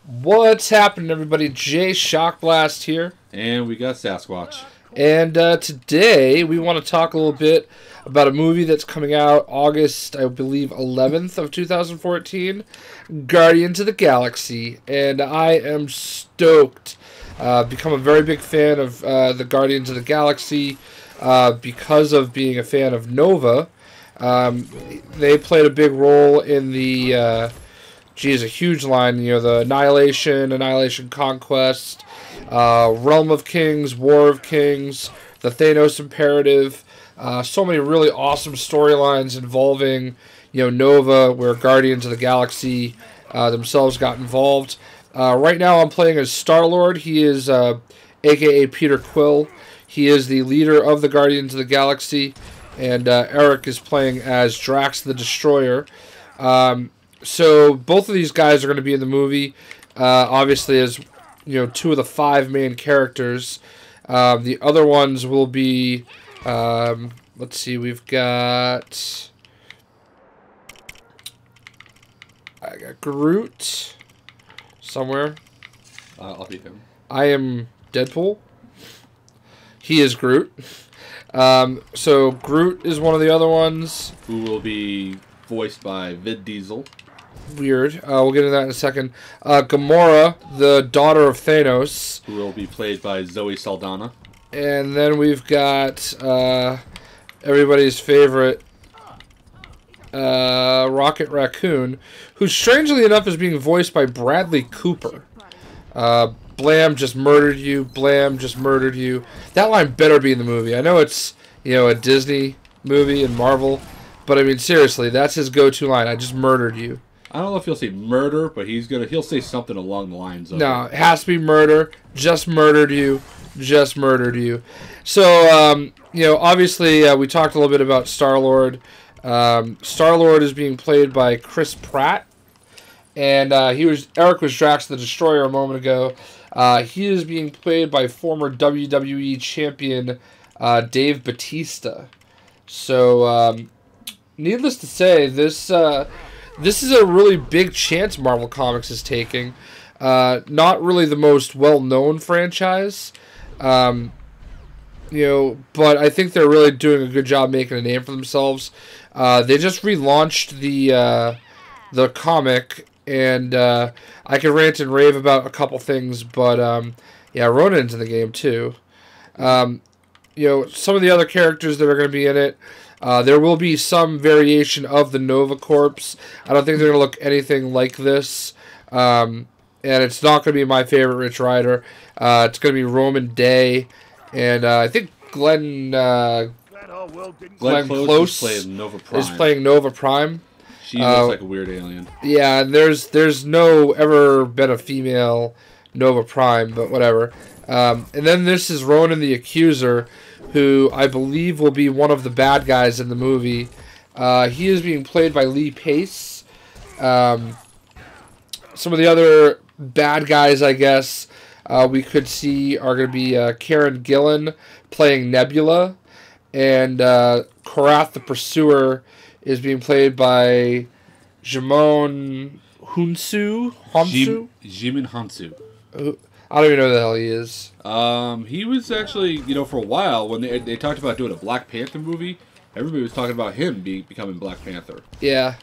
What's happening, everybody? Jay Shockblast here. And we got Sasquatch. And today we want to talk a little bit about a movie that's coming out August, I believe, 11th of 2014, Guardians of the Galaxy. And I am stoked. Become a very big fan of the Guardians of the Galaxy because of being a fan of Nova. They played a big role in the... a huge line, the Annihilation Conquest, Realm of Kings, War of Kings, the Thanos Imperative, so many really awesome storylines involving, Nova, where Guardians of the Galaxy themselves got involved. Right now I'm playing as Star-Lord. He is, a.k.a. Peter Quill. He is the leader of the Guardians of the Galaxy, and Eric is playing as Drax the Destroyer. So both of these guys are going to be in the movie, obviously as, two of the 5 main characters. The other ones will be, let's see, we've got, I got Groot somewhere. I'll be him. I am Deadpool. He is Groot. So Groot is one of the other ones. Who will be voiced by Vin Diesel. Weird. We'll get into that in a second. Gamora, the daughter of Thanos. Who will be played by Zoe Saldana. And then we've got everybody's favorite Rocket Raccoon, who strangely enough is being voiced by Bradley Cooper. Blam just murdered you. Blam just murdered you. That line better be in the movie. I know it's, a Disney movie and Marvel, but I mean, seriously, that's his go-to line. I just murdered you. I don't know if he'll say murder, but he'll say something along the lines of... No, it has to be murder. Just murdered you. Just murdered you. So, obviously, we talked a little bit about Star-Lord. Star-Lord is being played by Chris Pratt. And Eric was Drax the Destroyer a moment ago. He is being played by former WWE champion Dave Bautista. So, needless to say, this is a really big chance Marvel Comics is taking. Not really the most well-known franchise, but I think they're really doing a good job making a name for themselves. They just relaunched the comic, and I could rant and rave about a couple things, but Ronan's in the game too. Some of the other characters that are going to be in it. There will be some variation of the Nova Corps. I don't think they're going to look anything like this. And it's not going to be my favorite Rich Rider. It's going to be Roman Day. And I think Glenn Close is playing Nova Prime. She looks like a weird alien. Yeah, and there's no ever been a female Nova Prime, but whatever. And then this is Ronan the Accuser, who I believe will be one of the bad guys in the movie. He is being played by Lee Pace. Some of the other bad guys, I guess, we could see are going to be Karen Gillan playing Nebula, and Korath the Pursuer is being played by Jimon Hounsou. Jimon Hounsou. I don't even know who the hell he is. He was actually, for a while, when they talked about doing a Black Panther movie, everybody was talking about him becoming Black Panther. Yeah.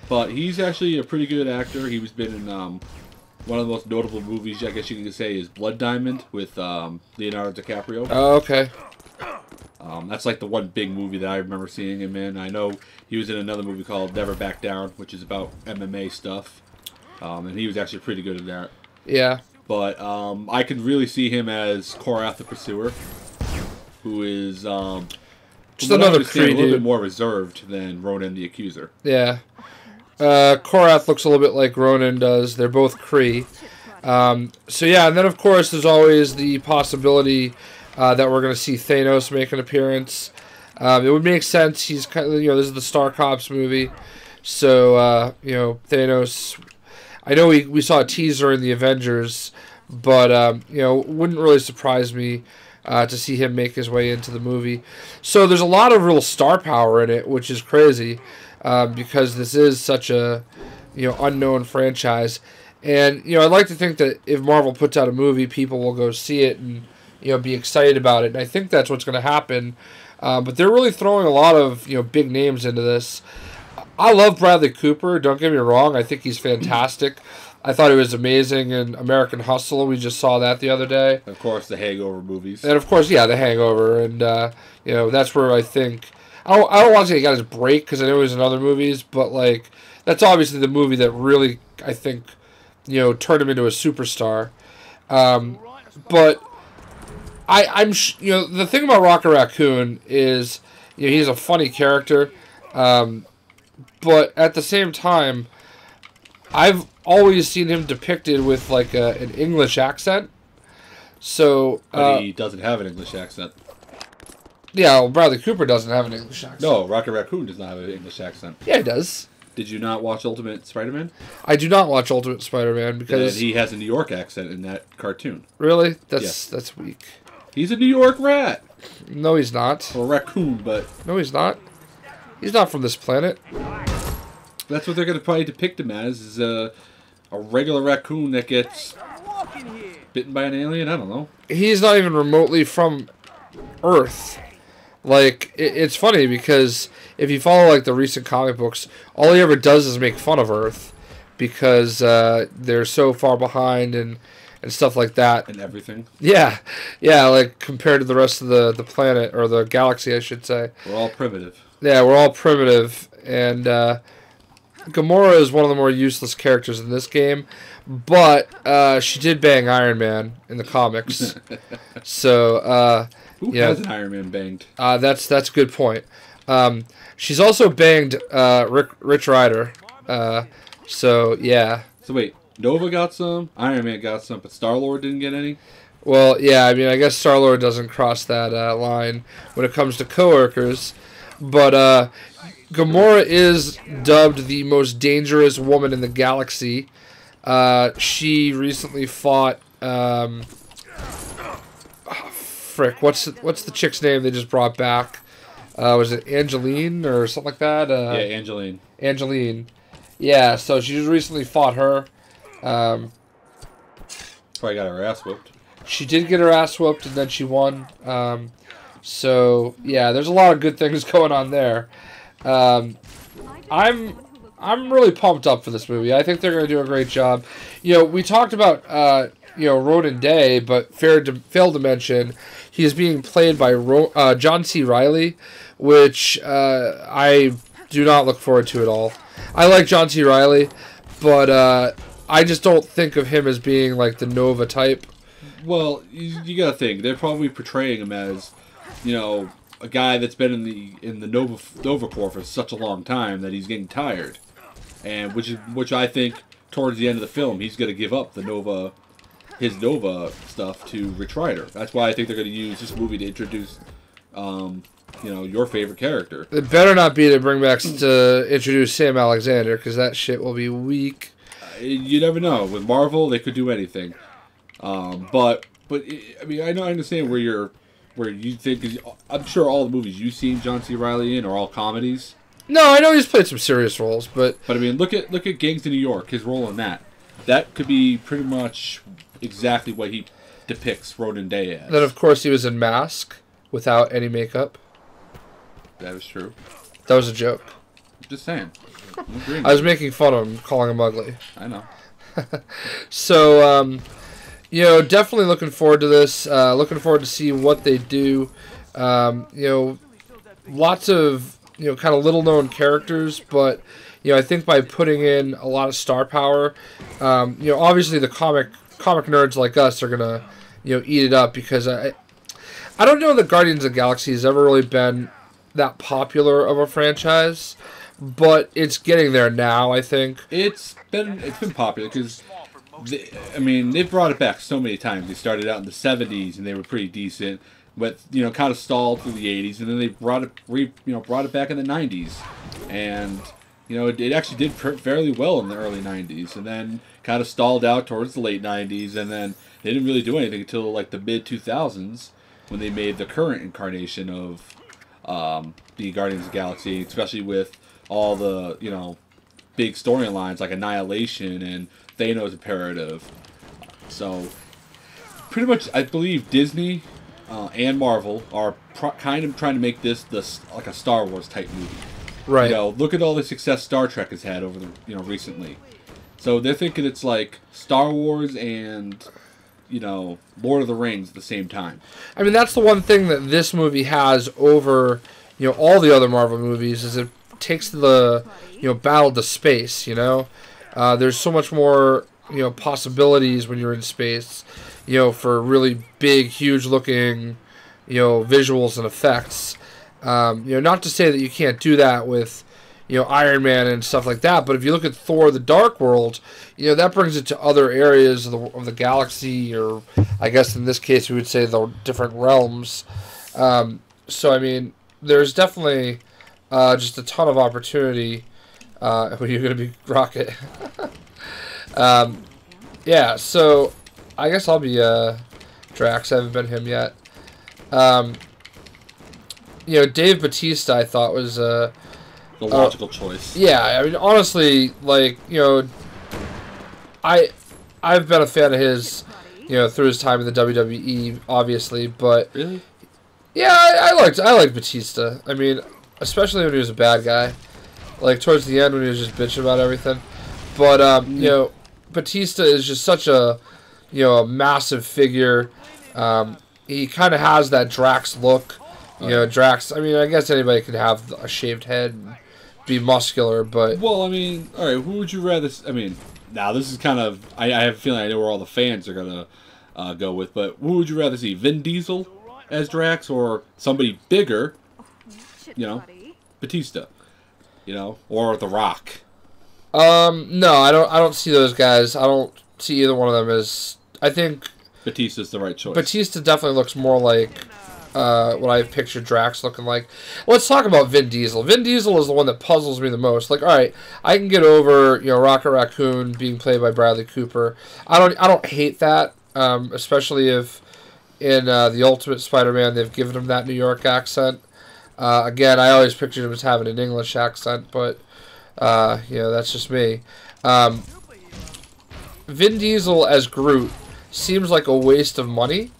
But he's actually a pretty good actor. He's been in one of the most notable movies, I guess you could say, is Blood Diamond with Leonardo DiCaprio. Oh, okay. That's like the one big movie that I remember seeing him in. I know he was in another movie called Never Back Down, which is about MMA stuff. And he was actually pretty good in that. Yeah. But I could really see him as Korath the Pursuer, who is just another Kree, a little bit more reserved than Ronan the Accuser. Yeah. Korath looks a little bit like Ronan does. They're both Kree. So yeah, and then of course there's always the possibility that we're going to see Thanos make an appearance. It would make sense. He's kind of, this is the Star Cops movie, so Thanos. I know we saw a teaser in the Avengers, but it wouldn't really surprise me to see him make his way into the movie. So there's a lot of real star power in it, which is crazy, because this is such a unknown franchise. And I'd like to think that if Marvel puts out a movie, people will go see it and be excited about it. And I think that's what's going to happen. But they're really throwing a lot of big names into this. I love Bradley Cooper. Don't get me wrong. I think he's fantastic. I thought he was amazing in American Hustle. We just saw that the other day. Of course, the Hangover movies. And of course, The Hangover. And that's where I think I don't want to say he got his break because I know he was in other movies, but like that's obviously the movie that really I think turned him into a superstar. But I'm the thing about Rocket Raccoon is he's a funny character, but at the same time, I've always seen him depicted with like an English accent. So but he doesn't have an English accent. Yeah, well, Bradley Cooper doesn't have an English accent. No, Rocket Raccoon does not have an English accent. Yeah, he does. Did you not watch Ultimate Spider-Man? I do not watch Ultimate Spider-Man because he has a New York accent in that cartoon. Really? That's weak. He's a New York rat. No, he's not. Or raccoon, but no, he's not. He's not from this planet. That's what they're going to probably depict him as, is a regular raccoon that gets bitten by an alien. I don't know. He's not even remotely from Earth. Like, it's funny because if you follow like the recent comic books, all he ever does is make fun of Earth because they're so far behind and stuff like that. And everything. Yeah, like compared to the rest of the planet, or the galaxy, I should say. We're all primitive. Yeah, we're all primitive, and Gamora is one of the more useless characters in this game, but she did bang Iron Man in the comics. So, who hasn't Iron Man banged? That's a good point. She's also banged Rich Rider. So, yeah. So, wait. Nova got some, Iron Man got some, but Star-Lord didn't get any? Well, yeah, I mean, I guess Star-Lord doesn't cross that line when it comes to coworkers. But Gamora is dubbed the most dangerous woman in the galaxy. She recently fought... what's the chick's name they just brought back? Was it Angeline or something like that? Yeah, Angeline. Angeline. Yeah, so she just recently fought her. Probably got her ass whooped. She did get her ass whooped, and then she won. So yeah, there's a lot of good things going on there. I'm really pumped up for this movie. I think they're going to do a great job. We talked about Ronan Day, but failed to mention he is being played by John C. Reilly, which I do not look forward to at all. I like John C. Reilly, but I just don't think of him as being like the Nova type. Well, you gotta think they're probably portraying him as, a guy that's been in the Nova Corps for such a long time that he's getting tired, and which I think towards the end of the film he's gonna give up his Nova stuff to Rich Rider. That's why I think they're gonna use this movie to introduce, your favorite character. It better not be to introduce Sam Alexander, because that shit will be weak. You never know. With Marvel, they could do anything. But I mean, I understand where you think. 'Cause I'm sure all the movies you've seen John C. Reilly in are all comedies. No, I know he's played some serious roles, but I mean, look at Gangs of New York. His role in that could be pretty much exactly what he depicts Ronan Day as. Then of course he was in Mask without any makeup. That is true. That was a joke. Just saying. I was making fun of him, calling him ugly. I know. So, definitely looking forward to this. Looking forward to see what they do. Lots of, kind of little-known characters, but, I think by putting in a lot of star power, obviously the comic nerds like us are going to, eat it up, because I don't know that Guardians of the Galaxy has ever really been that popular of a franchise. But it's getting there now, I think. It's been popular because, they've brought it back so many times. They started out in the 70s and they were pretty decent, but kind of stalled through the 80s, and then they brought it back in the 90s, and it actually did fairly well in the early 90s, and then kind of stalled out towards the late 90s, and then they didn't really do anything until like the mid 2000s when they made the current incarnation of the Guardians of the Galaxy, especially with all the big storylines like Annihilation and Thanos Imperative. So, pretty much, I believe Disney and Marvel are kind of trying to make this like a Star Wars type movie. Right. You know, look at all the success Star Trek has had over the recently. So they're thinking it's like Star Wars and Lord of the Rings at the same time. I mean, that's the one thing that this movie has over all the other Marvel movies is it takes the battle to space. There's so much more possibilities when you're in space. For really big, huge looking visuals and effects. Not to say that you can't do that with Iron Man and stuff like that, but if you look at Thor: The Dark World, that brings it to other areas of the galaxy, or I guess in this case we would say the different realms. So I mean, there's definitely just a ton of opportunity when you're going to be Rocket. Yeah, so I guess I'll be Drax. I haven't been him yet. Dave Bautista I thought was the logical choice. Yeah, I mean, honestly, like, I've been a fan of his, through his time in the WWE, obviously, but really, yeah, I liked Batista. I mean, especially when he was a bad guy, like towards the end when he was just bitching about everything. But Batista is just such a a massive figure. He kind of has that Drax look. Drax. I mean, I guess anybody could have a shaved head and be muscular, but well, I mean, all right. Who would you rather? I mean, now this is kind of. I have a feeling I know where all the fans are gonna go with, but who would you rather see? Vin Diesel as Drax or somebody bigger? Batista. Or The Rock. No, I don't see those guys. I don't see either one of them as. I think Batista's the right choice. Batista definitely looks more like what I've pictured Drax looking like. Let's talk about Vin Diesel. Vin Diesel is the one that puzzles me the most. Like, all right, I can get over Rocket Raccoon being played by Bradley Cooper. I don't hate that, especially if in the Ultimate Spider-Man they've given him that New York accent. Again, I always pictured him as having an English accent, but that's just me. Vin Diesel as Groot seems like a waste of money.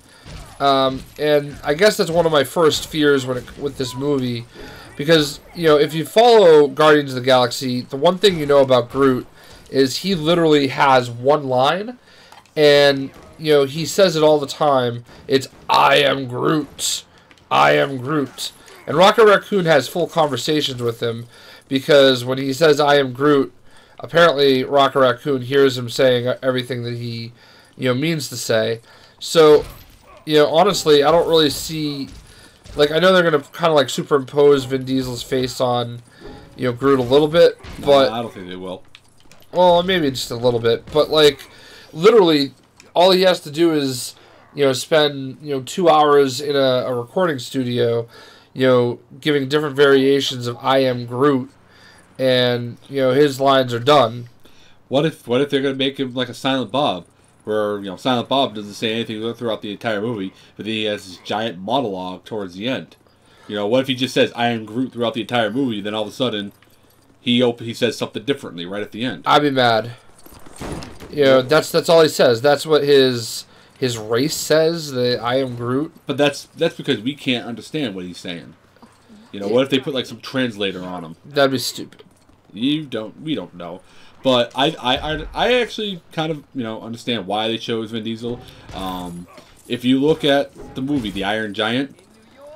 And I guess that's one of my first fears with this movie, because if you follow Guardians of the Galaxy, the one thing you know about Groot is he literally has one line, and he says it all the time. It's "I am Groot, I am Groot," and Rocket Raccoon has full conversations with him, because when he says "I am Groot," apparently Rocket Raccoon hears him saying everything that he means to say. So. Honestly, I don't really see. Like, I know they're gonna kind of like superimpose Vin Diesel's face on, Groot a little bit, but I don't think they will. Well, maybe just a little bit, but like, literally, all he has to do is, spend 2 hours in a recording studio, giving different variations of "I am Groot," and his lines are done. What if they're gonna make him like a Silent Bob? Where, Silent Bob doesn't say anything throughout the entire movie, but then he has this giant monologue towards the end. What if he just says, "I am Groot" throughout the entire movie, then all of a sudden, he says something differently right at the end? I'd be mad. That's all he says. That's what his race says, that "I am Groot." But that's because we can't understand what he's saying. What if they put, like, some translator on him? That'd be stupid. We don't know. But I actually kind of, understand why they chose Vin Diesel. If you look at the movie, The Iron Giant,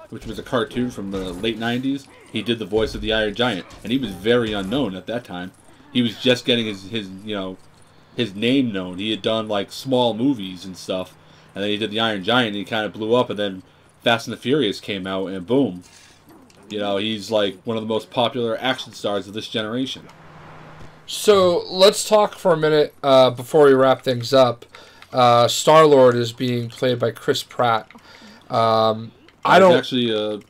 which was a cartoon from the late 90s, he did the voice of the Iron Giant. And he was very unknown at that time. He was just getting his name known. He had done, like, small movies and stuff. And then he did The Iron Giant, and he kind of blew up. And then Fast and the Furious came out, and boom. He's, like, one of the most popular action stars of this generation. So let's talk for a minute before we wrap things up. Star-Lord is being played by Chris Pratt. I was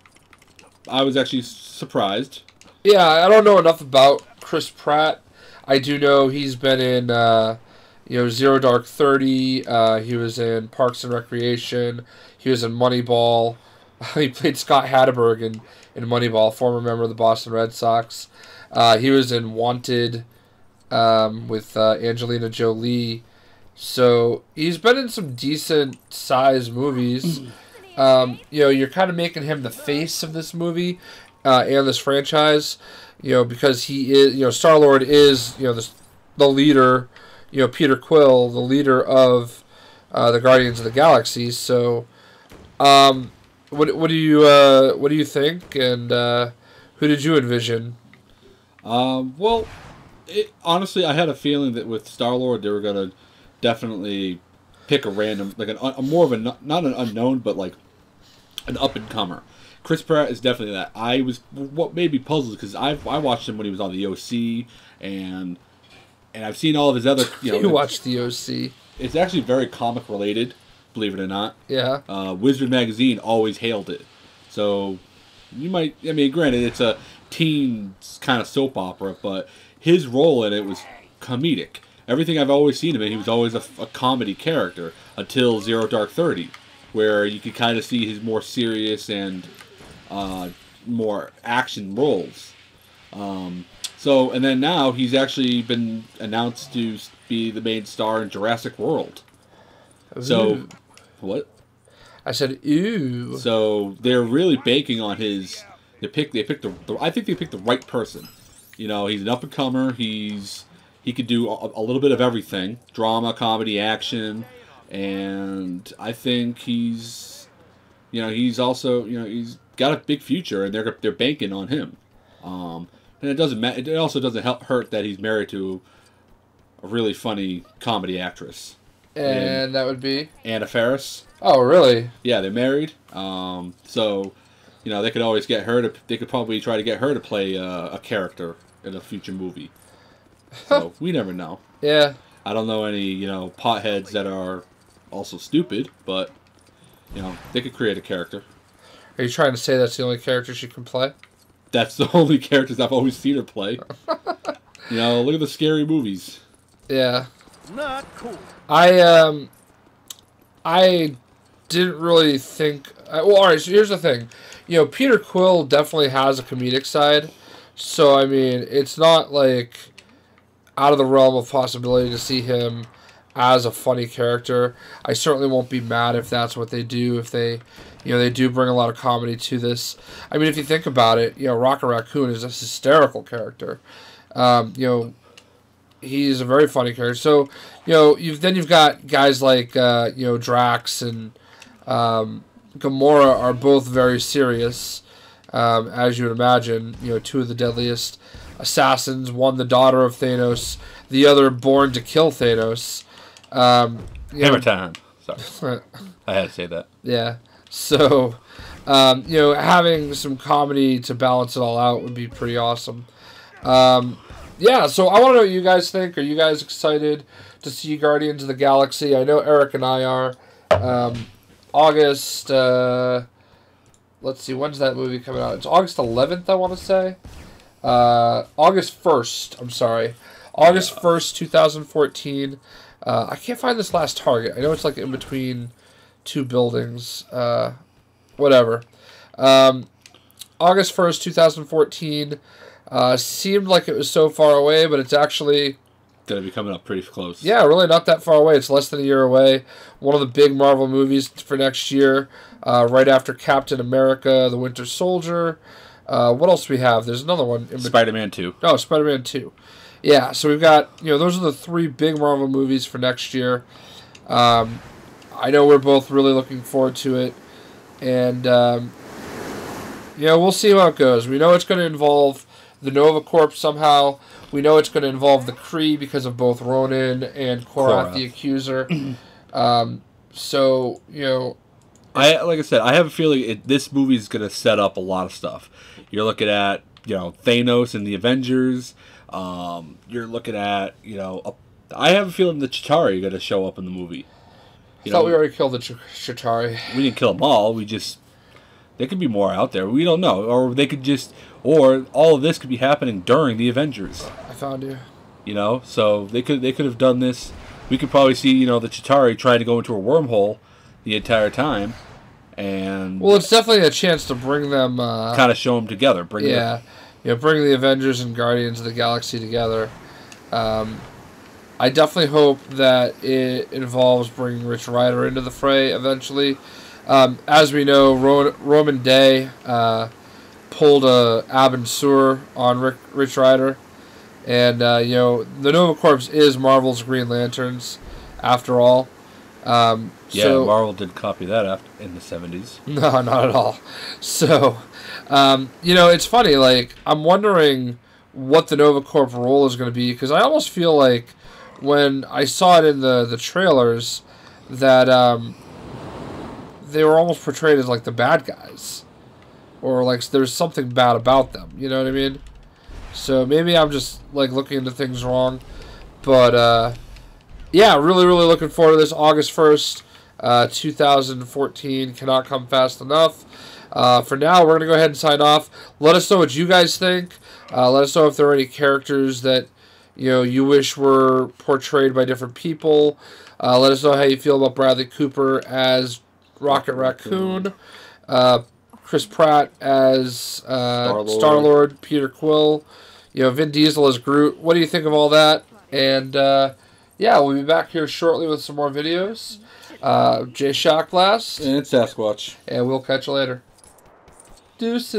actually surprised. Yeah, I don't know enough about Chris Pratt. I do know he's been in Zero Dark 30. He was in Parks and Recreation. He was in Moneyball. He played Scott Hatterberg in Moneyball, former member of the Boston Red Sox. He was in Wanted. with Angelina Jolie. So he's been in some decent sized movies. You're kind of making him the face of this movie and this franchise. Because he is, Star-Lord is, the leader. Peter Quill, the leader of the Guardians of the Galaxy. So, what do you think, and who did you envision? Well, honestly, I had a feeling that with Star-Lord, they were gonna definitely pick a random, like a more of a not an unknown, but like an up and comer. Chris Pratt is definitely that. What made me puzzled because I watched him when he was on the OC, and I've seen all of his other. You watched the OC. It's actually very comic related, believe it or not. Yeah. Wizard magazine always hailed it, so you might. I mean, granted, it's a teen kind of soap opera, but his role in it was comedic. Everything I've always seen him in, he was always a comedy character until Zero Dark 30, where you could kind of see his more serious and more action roles. And then now he's actually been announced to be the main star in Jurassic World. Ooh. So, what? I said, ooh. So they're really banking on his. I think they picked the right person. He's an up and comer. He could do a little bit of everything: drama, comedy, action, and I think he's also he's got a big future, and they're banking on him. And it doesn't matter. It also doesn't hurt that he's married to a really funny comedy actress. And that would be Anna Faris. Oh, really? Yeah, they're married. So they could always get her to. They could probably try to get her to play a character in a future movie. So we never know. Yeah. I don't know any potheads that are also stupid, but they could create a character. Are you trying to say that's the only character she can play? That's the only characters I've always seen her play. Look at the scary movies. Yeah. Not cool. I didn't really think. All right. So here's the thing. Peter Quill definitely has a comedic side. So I mean, it's not like out of the realm of possibility to see him as a funny character. I certainly won't be mad if that's what they do. If they do bring a lot of comedy to this. I mean, if you think about it, Rocket Raccoon is a hysterical character. He's a very funny character. So, you've got guys like Drax and Gamora are both very serious, as you would imagine. Two of the deadliest assassins, one the daughter of Thanos, the other born to kill Thanos. Hammer time. Sorry, I had to say that. Yeah. So, having some comedy to balance it all out would be pretty awesome. Yeah, so I want to know what you guys think. Are you guys excited to see Guardians of the Galaxy? I know Eric and I are. August, let's see, when's that movie coming out? It's August 11th, I want to say. August 1st, I'm sorry. August 1st, 2014. I can't find this last Target. I know it's like in between two buildings. Whatever. August 1st, 2014. Seemed like it was so far away, but it's actually going to be coming up pretty close. Yeah, really not that far away. It's less than a year away. One of the big Marvel movies for next year, right after Captain America, The Winter Soldier. What else do we have? There's another one. Spider-Man 2. Oh, Spider-Man 2. Yeah, so we've got, those are the three big Marvel movies for next year. I know we're both really looking forward to it. And, we'll see how it goes. We know it's going to involve the Nova Corps somehow. We know it's going to involve the Kree because of both Ronan and Korath the Accuser. So, like I said, I have a feeling this movie is going to set up a lot of stuff. You're looking at, Thanos and the Avengers. You're looking at, I have a feeling the Chitauri are going to show up in the movie. I thought we already killed the Chitauri. We didn't kill them all. There could be more out there. We don't know. Or all of this could be happening during the Avengers. I found you. So they could have done this. We could probably see, the Chitauri trying to go into a wormhole the entire time. And well, it's definitely a chance to bring them... kind of show them together. Bring the Avengers I definitely hope that it involves bringing Rich Rider into the fray eventually. As we know, Roman Day pulled a Ab and Sur on Rich Rider. And, you know, the Nova Corps is Marvel's Green Lanterns, after all. Yeah, so, Marvel did copy that in the 70s. No, not at all. So, you know, it's funny. Like, I'm wondering what the Nova Corps role is going to be, because I almost feel like when I saw it in the trailers that they were almost portrayed as, like, the bad guys. Or, like, there's something bad about them. You know what I mean? So maybe I'm just like looking into things wrong, but yeah, really looking forward to this. August 1st, 2014 cannot come fast enough. For now, we're gonna go ahead and sign off. Let us know what you guys think. Let us know if there are any characters that you wish were portrayed by different people. Let us know how you feel about Bradley Cooper as Rocket Raccoon. Chris Pratt as Star-Lord, Peter Quill, Vin Diesel as Groot. What do you think of all that? And yeah, we'll be back here shortly with some more videos. Jay Shockblast And Sasquatch. and we'll catch you later. Deuces.